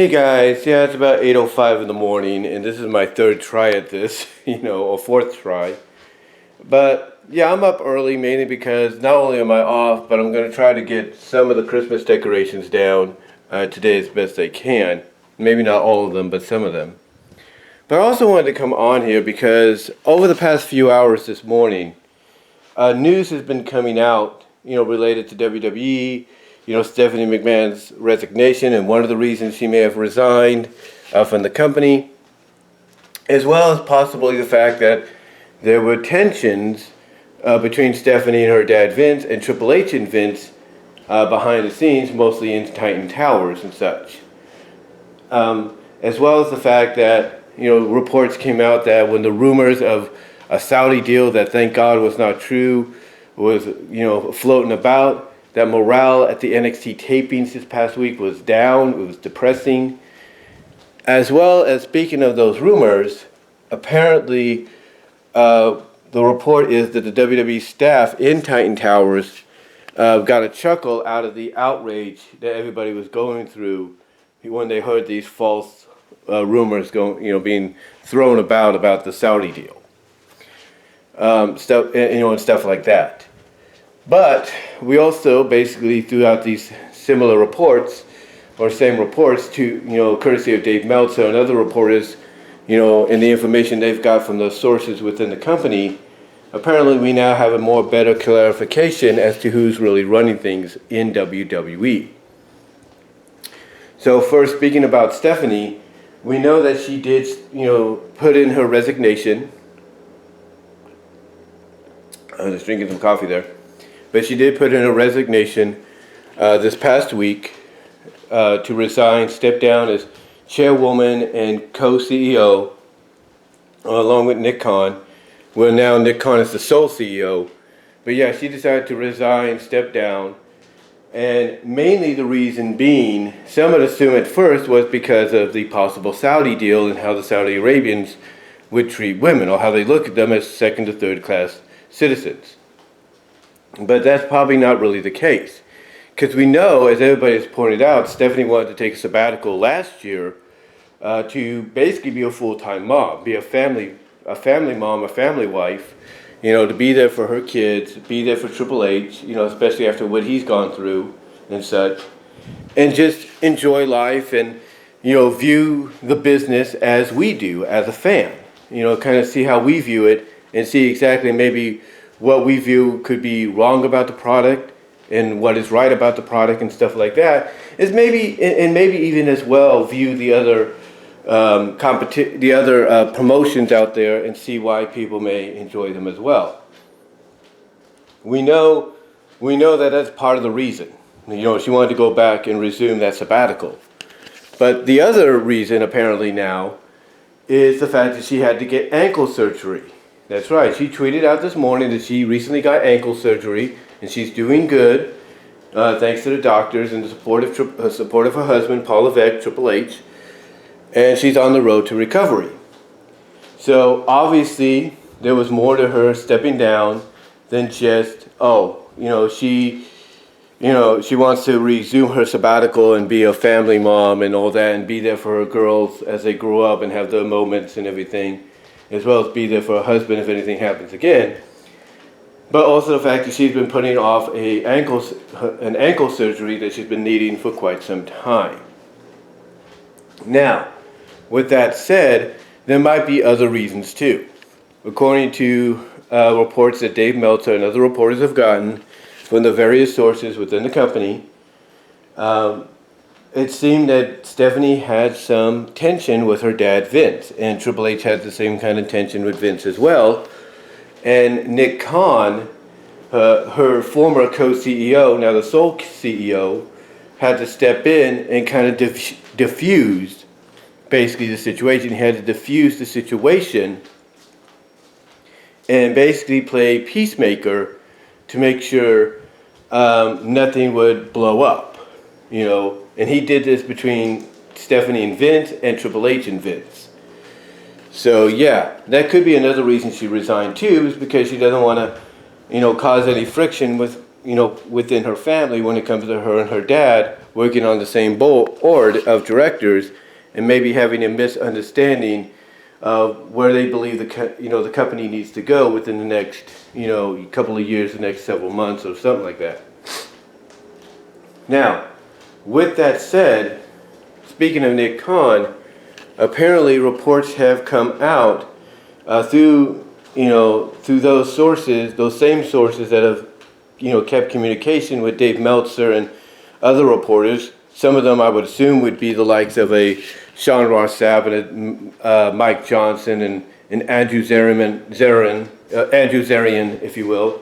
Hey guys, yeah, it's about 8:05 in the morning, and this is my third try at this, or fourth try. But yeah, I'm up early mainly because not only am I off, but I'm going to try to get some of the Christmas decorations down today as best I can. Maybe not all of them, but some of them. But I also wanted to come on here because over the past few hours this morning, news has been coming out, related to WWE, Stephanie McMahon's resignation and one of the reasons she may have resigned from the company, as well as possibly the fact that there were tensions between Stephanie and her dad Vince and Triple H and Vince behind the scenes, mostly in Titan Towers and such. As well as the fact that, reports came out that when the rumors of a Saudi deal that thank God was not true was, floating about, that morale at the NXT tapings this past week was down. It was depressing. As well as, speaking of those rumors, apparently the report is that the WWE staff in Titan Towers got a chuckle out of the outrage that everybody was going through when they heard these false rumors being thrown about the Saudi deal, and stuff like that. But we also basically threw out these similar reports, or same reports, to courtesy of Dave Meltzer and other reporters, and the information they've got from the sources within the company. Apparently, we now have a more better clarification as to who's really running things in WWE. So first, speaking about Stephanie, we know that she did, put in her resignation. I was just drinking some coffee there. But she did put in a resignation this past week to resign, step down as chairwoman and co-CEO, along with Nick Khan. Well, now Nick Khan is the sole CEO. But yeah, she decided to resign, step down. And mainly the reason being, some would assume at first, was because of the possible Saudi deal and how the Saudi Arabians would treat women, or how they look at them as second to third class citizens. But that's probably not really the case. Because we know, as everybody has pointed out, Stephanie wanted to take a sabbatical last year to basically be a full-time mom, be a family mom, a family wife, to be there for her kids, be there for Triple H, especially after what he's gone through and such, and just enjoy life and, view the business as we do, as a fan, kind of see how we view it and see exactly maybe what we view could be wrong about the product and what is right about the product and stuff like that, is maybe even as well view the other promotions out there and see why people may enjoy them as well. We know that that's part of the reason. She wanted to go back and resume that sabbatical. But the other reason apparently now is the fact that she had to get ankle surgery. That's right. She tweeted out this morning that she recently got ankle surgery and she's doing good, thanks to the doctors and the support of her husband, Paul Levesque, Triple H, and she's on the road to recovery. So obviously there was more to her stepping down than just, she wants to resume her sabbatical and be a family mom and all that and be there for her girls as they grow up and have their moments and everything, as well as be there for her husband if anything happens again. But also the fact that she's been putting off an ankle surgery that she's been needing for quite some time. Now, with that said, there might be other reasons too. According to reports that Dave Meltzer and other reporters have gotten from the various sources within the company, it seemed that Stephanie had some tension with her dad Vince, and Triple H had the same kind of tension with Vince as well. And Nick Khan, her former co-CEO, now the sole CEO, had to step in and kind of diffuse basically the situation. He had to diffuse the situation and basically play peacemaker to make sure nothing would blow up, And he did this between Stephanie and Vince and Triple H and Vince. So yeah, that could be another reason she resigned too, is because she doesn't want to, cause any friction with, within her family when it comes to her and her dad working on the same board of directors and maybe having a misunderstanding of where they believe the company needs to go within the next couple of years, the next several months or something like that. Now, with that said, speaking of Nick Khan, apparently reports have come out through those sources, those same sources that have kept communication with Dave Meltzer and other reporters. Some of them I would assume would be the likes of a Sean Ross Sapp and Mike Johnson and Andrew Zarian, if you will.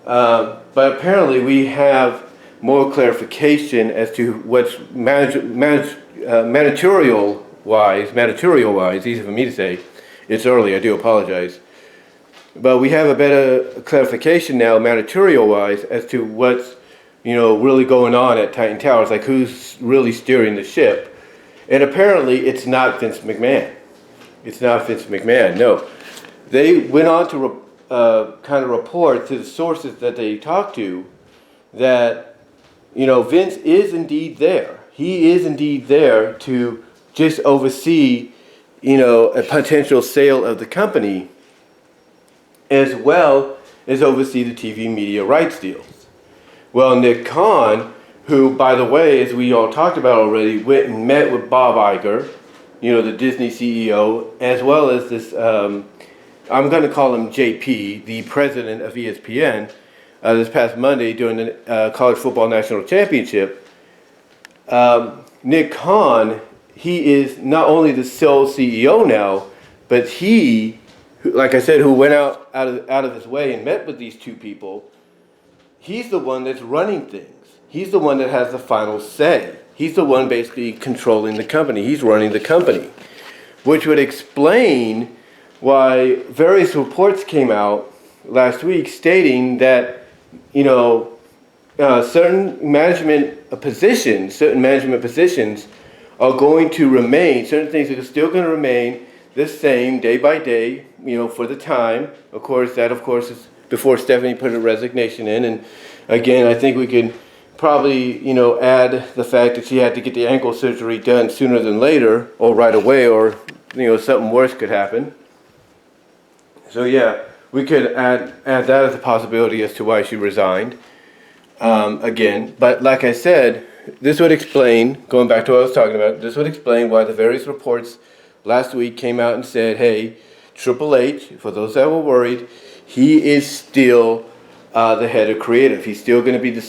But apparently we have more clarification as to what's managerial-wise, easy for me to say. It's early, I do apologize. But we have a better clarification now, managerial-wise, as to what's really going on at Titan Towers, like who's really steering the ship. And apparently it's not Vince McMahon. It's not Vince McMahon, no. They went on to kind of report to the sources that they talked to that Vince is indeed there. He is indeed there to just oversee, a potential sale of the company, as well as oversee the TV media rights deals. Well, Nick Khan, who, by the way, as we all talked about already, went and met with Bob Iger, the Disney CEO, as well as this, I'm going to call him JP, the president of ESPN, this past Monday during the College Football National Championship. Nick Khan, he is not only the sole CEO now, but he, like I said, who went out of his way and met with these two people, he's the one that's running things. He's the one that has the final say. He's the one basically controlling the company. He's running the company, which would explain why various reports came out last week stating that certain management positions are going to remain, certain things are still going to remain the same day by day, for the time. Of course, is before Stephanie put her resignation in. And again, I think we can probably, add the fact that she had to get the ankle surgery done sooner than later, or right away, or, something worse could happen. So yeah, we could add that as a possibility as to why she resigned. Again, but like I said, this would explain, going back to what I was talking about, this would explain why the various reports last week came out and said, hey, Triple H, for those that were worried, he is still the head of creative. He's still going to be the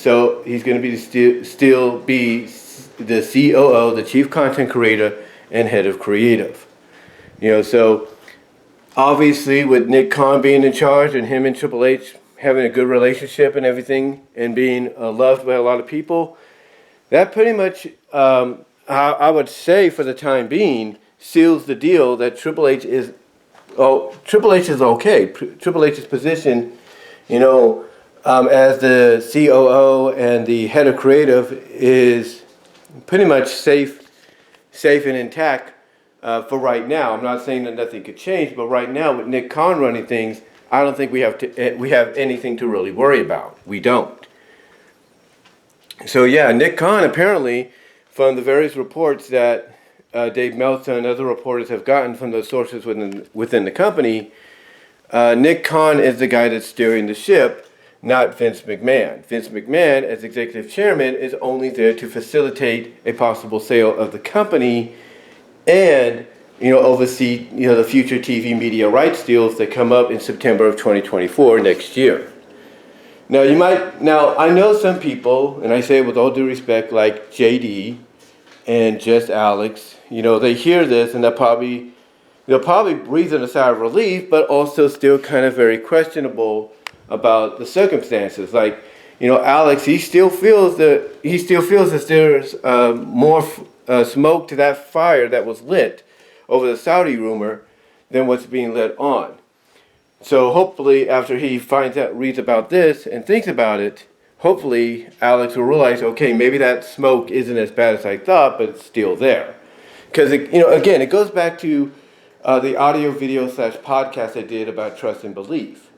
COO, the chief content creator, and head of creative. So obviously with Nick Khan being in charge and him and Triple H having a good relationship and everything, and being loved by a lot of people, that pretty much, I would say for the time being, seals the deal that Triple H is okay. Triple H's position, as the COO and the head of creative is pretty much safe and intact for right now. I'm not saying that nothing could change, but right now with Nick Khan running things, I don't think we have anything to really worry about. We don't. So yeah, Nick Khan apparently, from the various reports that Dave Meltzer and other reporters have gotten from the sources within the company, Nick Khan is the guy that's steering the ship, not Vince McMahon. Vince McMahon, as executive chairman, is only there to facilitate a possible sale of the company and oversee the future TV media rights deals that come up in September of 2024 next year. Now I know some people, and I say it with all due respect, like JD and Just Alex, they hear this and they'll probably breathe in a sigh of relief, but also still kind of very questionable about the circumstances. Like, Alex, he still feels that there's more smoke to that fire that was lit over the Saudi rumor than what's being lit on. So hopefully after he reads about this and thinks about it, hopefully Alex will realize, okay, maybe that smoke isn't as bad as I thought, but it's still there. Because, again, it goes back to the audio video / podcast I did about trust and belief.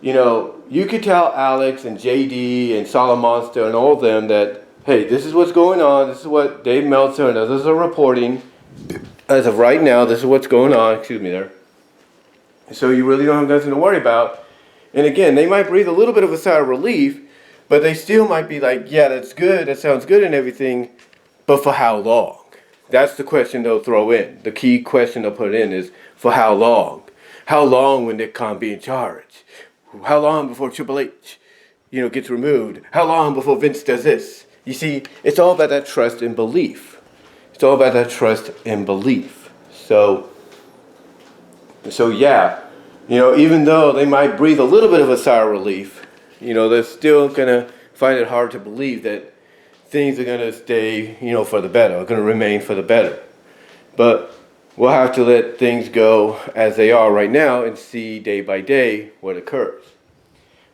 You could tell Alex and JD and Solid Monster and all of them that hey, this is what's going on. This is what Dave Meltzer and others are reporting. As of right now, this is what's going on. Excuse me there. So you really don't have nothing to worry about. And again, they might breathe a little bit of a sigh of relief, but they still might be like, yeah, that's good. That sounds good and everything. But for how long? That's the question they'll throw in. The key question they'll put in is, for how long? How long will Nick Khan be in charge? How long before Triple H, gets removed? How long before Vince does this? You see, it's all about that trust and belief. It's all about that trust and belief. So yeah, even though they might breathe a little bit of a sigh of relief, they're still gonna find it hard to believe that things are gonna stay, for the better, are gonna remain for the better. But we'll have to let things go as they are right now and see day by day what occurs.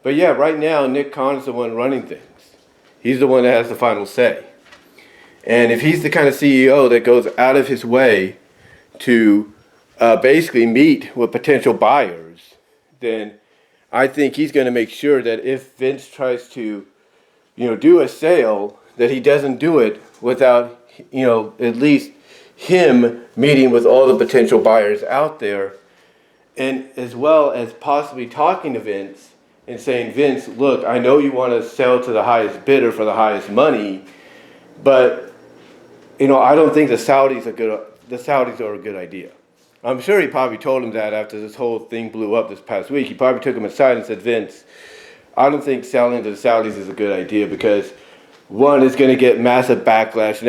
But yeah, right now, Nick Khan is the one running things. He's the one that has the final say. And if he's the kind of CEO that goes out of his way to basically meet with potential buyers, then I think he's going to make sure that if Vince tries to, do a sale, that he doesn't do it without, at least him meeting with all the potential buyers out there, and as well as possibly talking to Vince and saying, Vince, look, I know you want to sell to the highest bidder for the highest money, but I don't think the Saudis are a good idea. I'm sure he probably told him that after this whole thing blew up this past week. He probably took him aside and said, Vince, I don't think selling to the Saudis is a good idea because one is going to get massive backlash,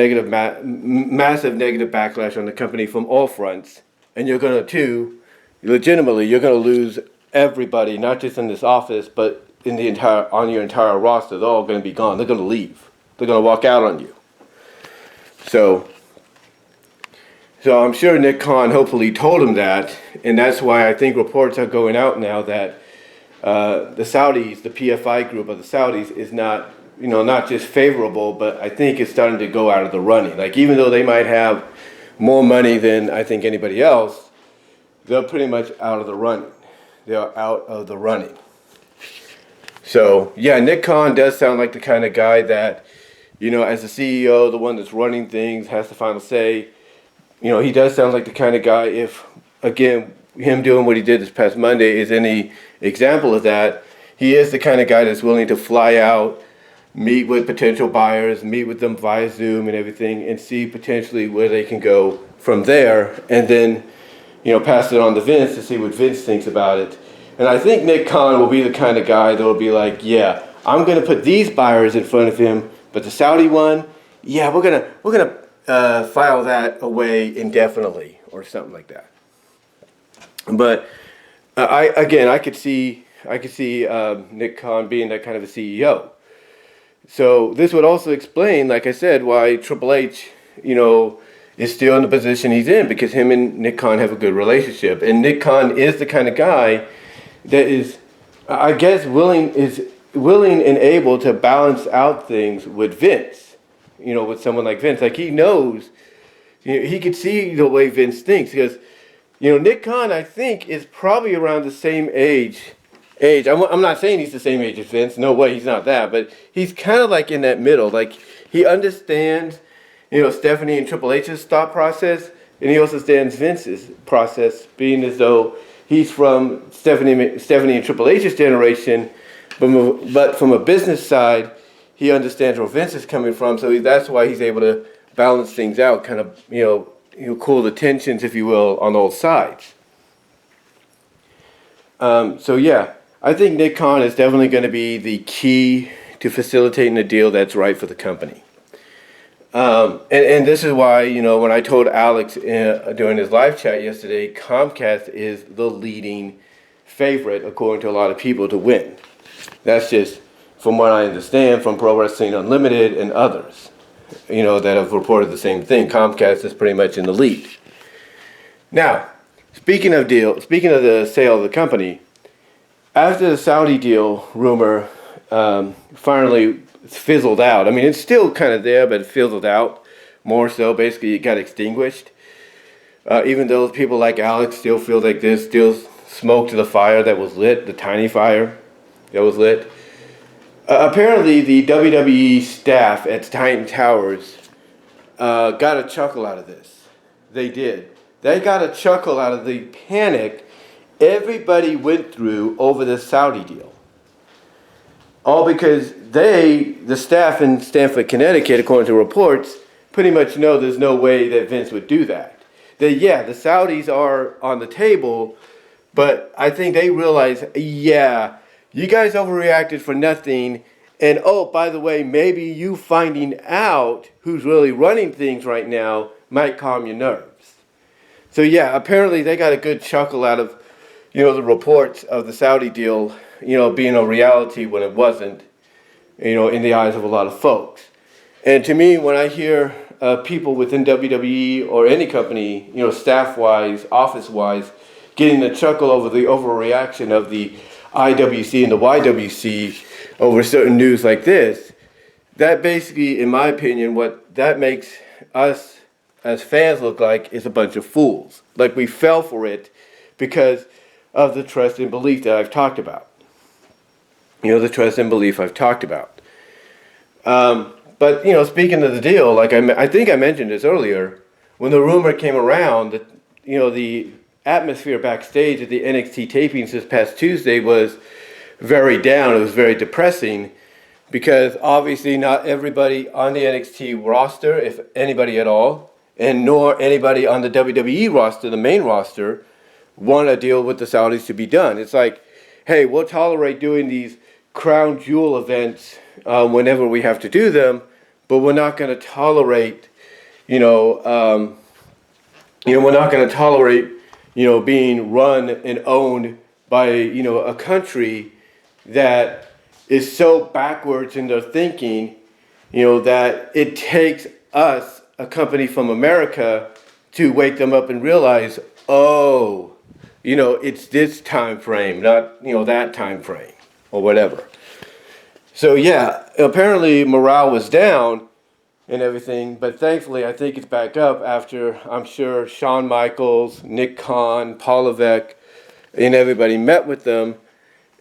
massive negative backlash on the company from all fronts, and you're going to legitimately, you're going to lose everybody, not just in this office, but on your entire roster. They're all going to be gone. They're going to leave. They're going to walk out on you. So I'm sure Nick Khan hopefully told him that, and that's why I think reports are going out now that the Saudis, the PFI group of the Saudis, is not just favorable, but I think it's starting to go out of the running. Like, even though they might have more money than I think anybody else, they're pretty much out of the running. They're out of the running. So, yeah, Nick Khan does sound like the kind of guy that, as the CEO, the one that's running things, has the final say. He does sound like the kind of guy, if, again, him doing what he did this past Monday is any example of that, he is the kind of guy that's willing to fly out, meet with potential buyers, meet with them via Zoom and everything, and see potentially where they can go from there, and then, pass it on to Vince to see what Vince thinks about it. And I think Nick Khan will be the kind of guy that will be like, yeah, I'm going to put these buyers in front of him, but the Saudi one, yeah, we're gonna file that away indefinitely or something like that. But I could see Nick Khan being that kind of a CEO. So this would also explain, like I said, why Triple H, is still in the position he's in, because him and Nick Khan have a good relationship. And Nick Khan is the kind of guy that is, I guess, willing and able to balance out things with Vince, with someone like Vince. Like, he knows, he could see the way Vince thinks, because, Nick Khan, I think, is probably around the same age. I'm not saying he's the same age as Vince. No way, he's not that. But he's kind of like in that middle. Like, he understands, Stephanie and Triple H's thought process, and he also understands Vince's process, being as though he's from Stephanie and Triple H's generation, but from a business side, he understands where Vince is coming from. So that's why he's able to balance things out, kind of, cool the tensions, if you will, on all sides. So yeah. I think Nick Khan is definitely going to be the key to facilitating a deal that's right for the company. And this is why, when I told Alex during his live chat yesterday, Comcast is the leading favorite, according to a lot of people, to win. That's just from what I understand from Pro Wrestling Unlimited and others, that have reported the same thing. Comcast is pretty much in the lead. Now, speaking of the sale of the company, after the Saudi deal rumor finally fizzled out, I mean, it's still kind of there, but it fizzled out more so. Basically, it got extinguished. Even though people like Alex still feel like there's still smoke to the fire that was lit, the tiny fire that was lit. Apparently, the WWE staff at Titan Towers got a chuckle out of this. They did. They got a chuckle out of the panic everybody went through over the Saudi deal. All because the staff in Stamford, Connecticut, according to reports, pretty much know there's no way that Vince would do that. The Saudis are on the table, but I think they realize, you guys overreacted for nothing. And oh, by the way, maybe you finding out who's really running things right now might calm your nerves. So apparently they got a good chuckle out of, the reports of the Saudi deal, being a reality when it wasn't, in the eyes of a lot of folks. And to me, when I hear people within WWE or any company, staff-wise, office-wise, getting a chuckle over the overreaction of the IWC and the YWC over certain news like this, that basically, in my opinion, what that makes us as fans look like is a bunch of fools. Like we fell for it because of the trust and belief that I've talked about. The trust and belief I've talked about. But, speaking of the deal, like I think I mentioned this earlier, when the rumor came around that, the atmosphere backstage at the NXT tapings this past Tuesday was very down. It was very depressing because obviously not everybody on the NXT roster, if anybody at all, and nor anybody on the WWE roster, the main roster, want a deal with the Saudis to be done. It's like, hey, we'll tolerate doing these crown jewel events whenever we have to do them, but we're not going to tolerate, we're not going to tolerate, being run and owned by, a country that is so backwards in their thinking, that it takes us, a company from America, to wake them up and realize, oh, it's this time frame, not, that time frame or whatever. So apparently morale was down and everything, but thankfully I think it's back up after, I'm sure, Shawn Michaels, Nick Khan, Paul Levesque, and everybody met with them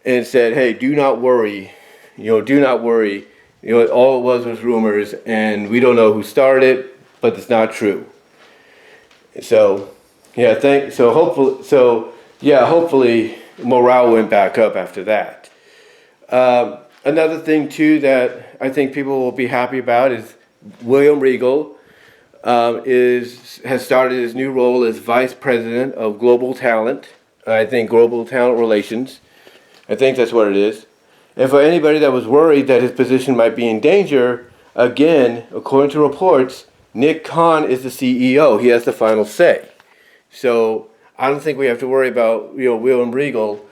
and said, hey, do not worry, do not worry. All it was rumors, and we don't know who started it, but it's not true. So, hopefully morale went back up after that. Another thing too that I think people will be happy about is William Regal has started his new role as Vice President of Global Talent. I think Global Talent Relations. I think that's what it is. And for anybody that was worried that his position might be in danger, again, according to reports, Nick Khan is the CEO. He has the final say. So I don't think we have to worry about William Regal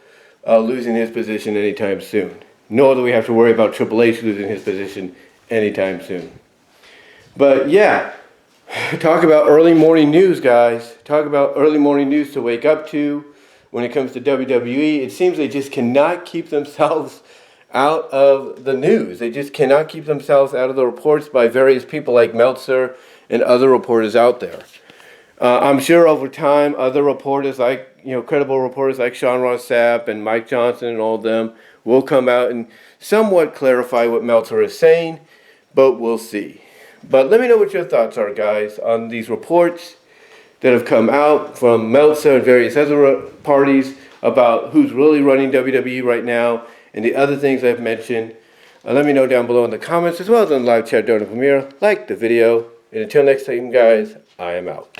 losing his position anytime soon. Nor do we have to worry about Triple H losing his position anytime soon. But talk about early morning news, guys. Talk about early morning news to wake up to when it comes to WWE. It seems they just cannot keep themselves out of the news. They just cannot keep themselves out of the reports by various people like Meltzer and other reporters out there. I'm sure over time, other reporters like, credible reporters like Sean Ross Sapp and Mike Johnson and all of them will come out and somewhat clarify what Meltzer is saying, but we'll see. But let me know what your thoughts are, guys, on these reports that have come out from Meltzer and various other parties about who's really running WWE right now and the other things I've mentioned. Let me know down below in the comments as well as on the live chat during the premiere. Like the video. And until next time, guys, I am out.